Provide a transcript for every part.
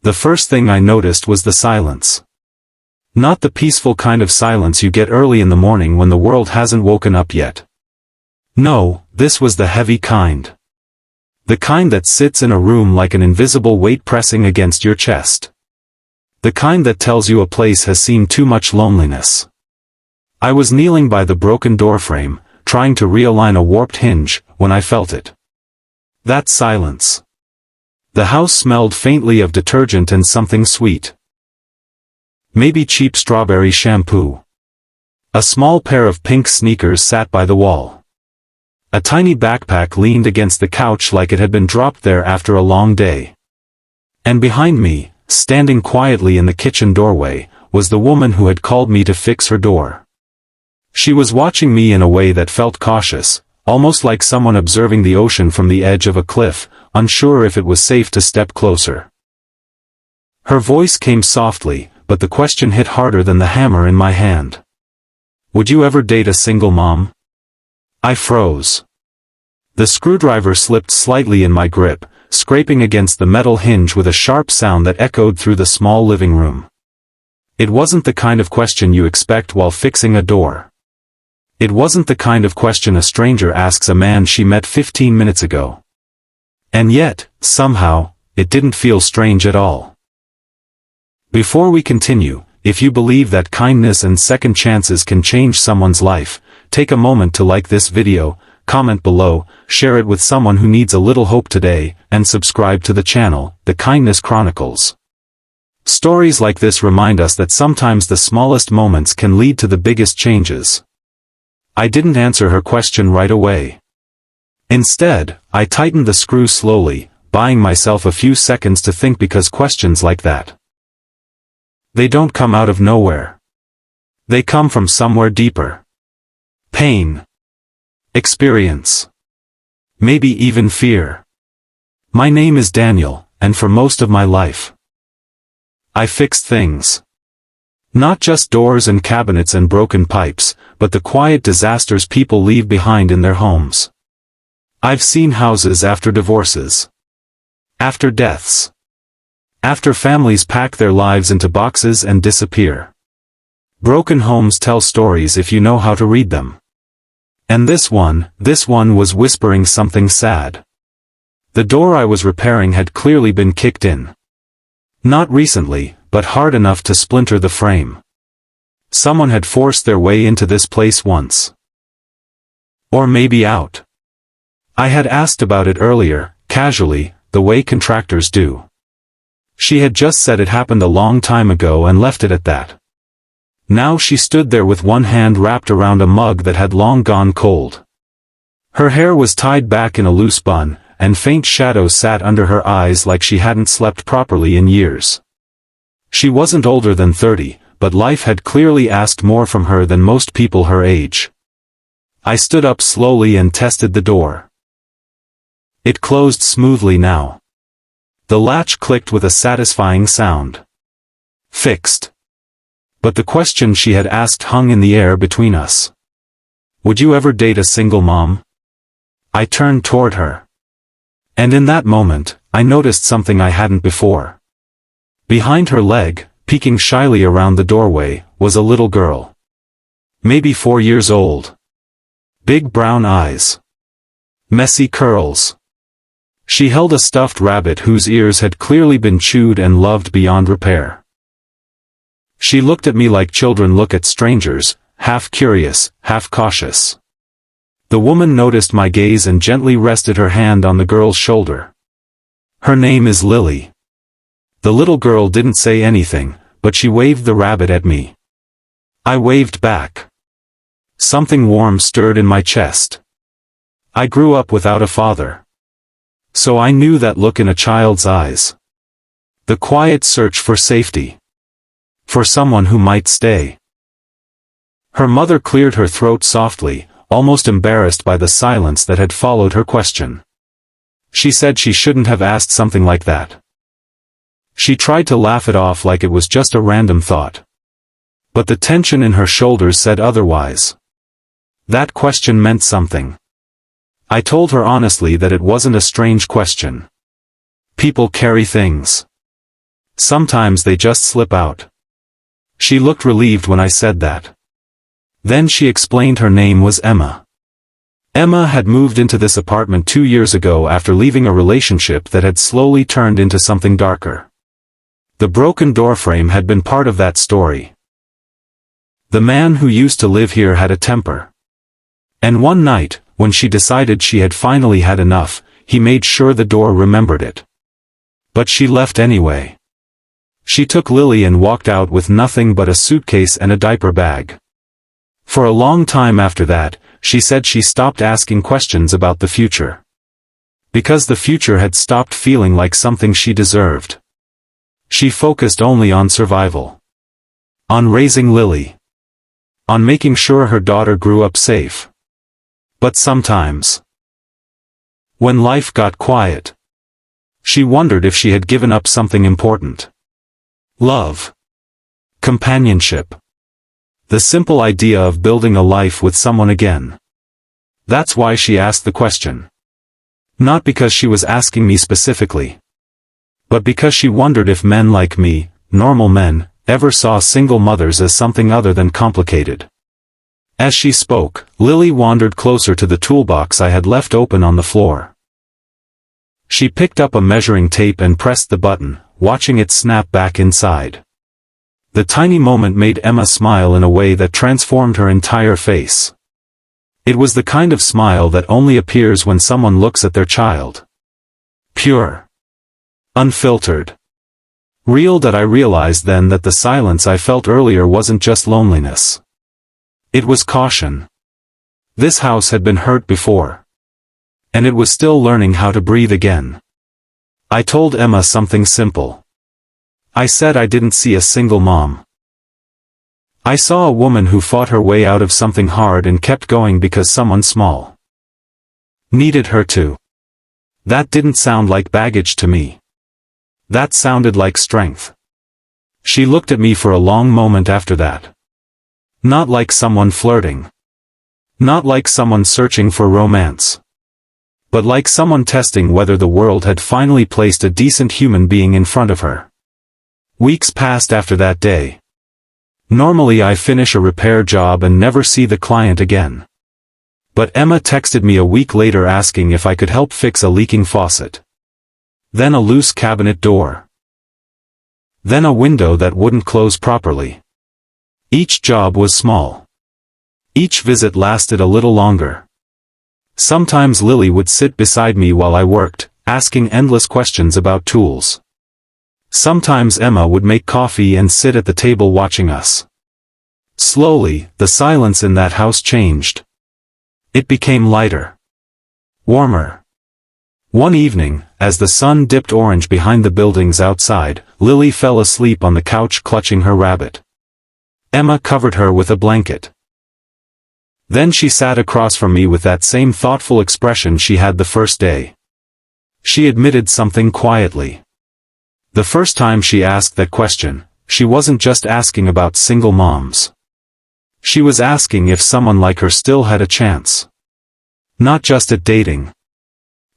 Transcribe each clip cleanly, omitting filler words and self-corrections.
The first thing I noticed was the silence. Not the peaceful kind of silence you get early in the morning when the world hasn't woken up yet. No, this was the heavy kind. The kind that sits in a room like an invisible weight pressing against your chest. The kind that tells you a place has seen too much loneliness. I was kneeling by the broken doorframe, trying to realign a warped hinge, when I felt it. That silence. The house smelled faintly of detergent and something sweet. Maybe cheap strawberry shampoo. A small pair of pink sneakers sat by the wall. A tiny backpack leaned against the couch like it had been dropped there after a long day. And behind me, standing quietly in the kitchen doorway, was the woman who had called me to fix her door. She was watching me in a way that felt cautious, almost like someone observing the ocean from the edge of a cliff, unsure if it was safe to step closer. Her voice came softly, but the question hit harder than the hammer in my hand. Would you ever date a single mom? I froze. The screwdriver slipped slightly in my grip, scraping against the metal hinge with a sharp sound that echoed through the small living room. It wasn't the kind of question you expect while fixing a door. It wasn't the kind of question a stranger asks a man she met 15 minutes ago. And yet, somehow, it didn't feel strange at all. Before we continue, if you believe that kindness and second chances can change someone's life, take a moment to like this video, comment below, share it with someone who needs a little hope today, and subscribe to the channel, The Kindness Chronicles. Stories like this remind us that sometimes the smallest moments can lead to the biggest changes. I didn't answer her question right away. Instead, I tightened the screw slowly, buying myself a few seconds to think because questions like that, they don't come out of nowhere. They come from somewhere deeper. Pain. Experience. Maybe even fear. My name is Daniel, and for most of my life, I fixed things. Not just doors and cabinets and broken pipes, but the quiet disasters people leave behind in their homes. I've seen houses after divorces. After deaths. After families pack their lives into boxes and disappear. Broken homes tell stories if you know how to read them. And this one was whispering something sad. The door I was repairing had clearly been kicked in. Not recently, but hard enough to splinter the frame. Someone had forced their way into this place once. Or maybe out. I had asked about it earlier, casually, the way contractors do. She had just said it happened a long time ago and left it at that. Now she stood there with one hand wrapped around a mug that had long gone cold. Her hair was tied back in a loose bun, and faint shadows sat under her eyes like she hadn't slept properly in years. She wasn't older than 30, but life had clearly asked more from her than most people her age. I stood up slowly and tested the door. It closed smoothly now. The latch clicked with a satisfying sound. Fixed. But the question she had asked hung in the air between us. Would you ever date a single mom? I turned toward her. And in that moment, I noticed something I hadn't before. Behind her leg, peeking shyly around the doorway, was a little girl. Maybe 4 years old. Big brown eyes. Messy curls. She held a stuffed rabbit whose ears had clearly been chewed and loved beyond repair. She looked at me like children look at strangers, half curious, half cautious. The woman noticed my gaze and gently rested her hand on the girl's shoulder. Her name is Lily. The little girl didn't say anything, but she waved the rabbit at me. I waved back. Something warm stirred in my chest. I grew up without a father. So I knew that look in a child's eyes. The quiet search for safety. For someone who might stay. Her mother cleared her throat softly, almost embarrassed by the silence that had followed her question. She said she shouldn't have asked something like that. She tried to laugh it off like it was just a random thought. But the tension in her shoulders said otherwise. That question meant something. I told her honestly that it wasn't a strange question. People carry things. Sometimes they just slip out. She looked relieved when I said that. Then she explained her name was Emma. Emma had moved into this apartment 2 years ago after leaving a relationship that had slowly turned into something darker. The broken doorframe had been part of that story. The man who used to live here had a temper. And one night, when she decided she had finally had enough, he made sure the door remembered it. But she left anyway. She took Lily and walked out with nothing but a suitcase and a diaper bag. For a long time after that, she said she stopped asking questions about the future. Because the future had stopped feeling like something she deserved. She focused only on survival. On raising Lily. On making sure her daughter grew up safe. But sometimes, when life got quiet, she wondered if she had given up something important. Love. Companionship. The simple idea of building a life with someone again. That's why she asked the question. Not because she was asking me specifically. But because she wondered if men like me, normal men, ever saw single mothers as something other than complicated. As she spoke, Lily wandered closer to the toolbox I had left open on the floor. She picked up a measuring tape and pressed the button, watching it snap back inside. The tiny moment made Emma smile in a way that transformed her entire face. It was the kind of smile that only appears when someone looks at their child. Pure. Unfiltered. Real. That I realized then that the silence I felt earlier wasn't just loneliness. It was caution. This house had been hurt before. And it was still learning how to breathe again. I told Emma something simple. I said I didn't see a single mom. I saw a woman who fought her way out of something hard and kept going because someone small needed her to. That didn't sound like baggage to me. That sounded like strength. She looked at me for a long moment after that. Not like someone flirting. Not like someone searching for romance. But like someone testing whether the world had finally placed a decent human being in front of her. Weeks passed after that day. Normally I finish a repair job and never see the client again. But Emma texted me a week later asking if I could help fix a leaking faucet. Then a loose cabinet door. Then a window that wouldn't close properly. Each job was small. Each visit lasted a little longer. Sometimes Lily would sit beside me while I worked, asking endless questions about tools. Sometimes Emma would make coffee and sit at the table watching us. Slowly, the silence in that house changed. It became lighter. Warmer. One evening, as the sun dipped orange behind the buildings outside, Lily fell asleep on the couch clutching her rabbit. Emma covered her with a blanket. Then she sat across from me with that same thoughtful expression she had the first day. She admitted something quietly. The first time she asked that question, she wasn't just asking about single moms. She was asking if someone like her still had a chance. Not just at dating.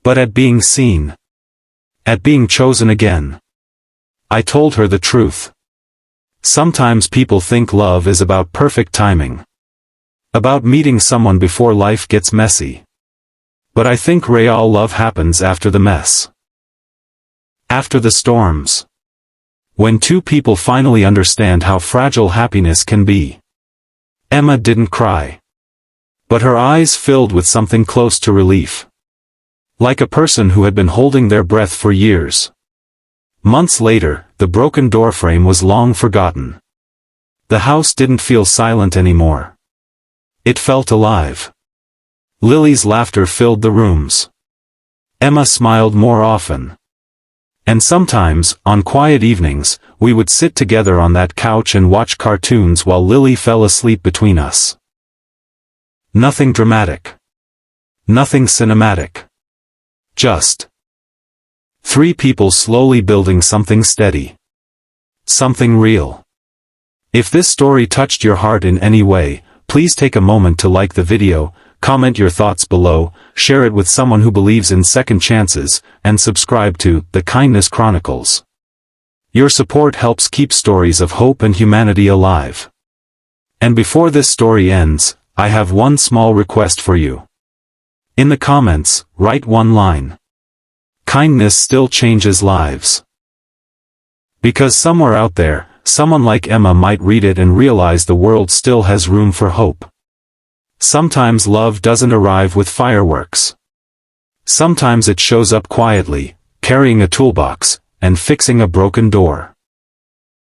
But at being seen. At being chosen again. I told her the truth. Sometimes people think love is about perfect timing. About meeting someone before life gets messy. But I think real love happens after the mess. After the storms. When two people finally understand how fragile happiness can be. Emma didn't cry. But her eyes filled with something close to relief. Like a person who had been holding their breath for years. Months later, the broken doorframe was long forgotten. The house didn't feel silent anymore. It felt alive. Lily's laughter filled the rooms. Emma smiled more often. And sometimes, on quiet evenings, we would sit together on that couch and watch cartoons while Lily fell asleep between us. Nothing dramatic. Nothing cinematic. Just three people slowly building something steady. Something real. If this story touched your heart in any way, please take a moment to like the video, comment your thoughts below, share it with someone who believes in second chances, and subscribe to The Kindness Chronicles. Your support helps keep stories of hope and humanity alive. And before this story ends, I have one small request for you. In the comments, write one line. Kindness still changes lives. Because somewhere out there, someone like Emma might read it and realize the world still has room for hope. Sometimes love doesn't arrive with fireworks. Sometimes it shows up quietly, carrying a toolbox, and fixing a broken door.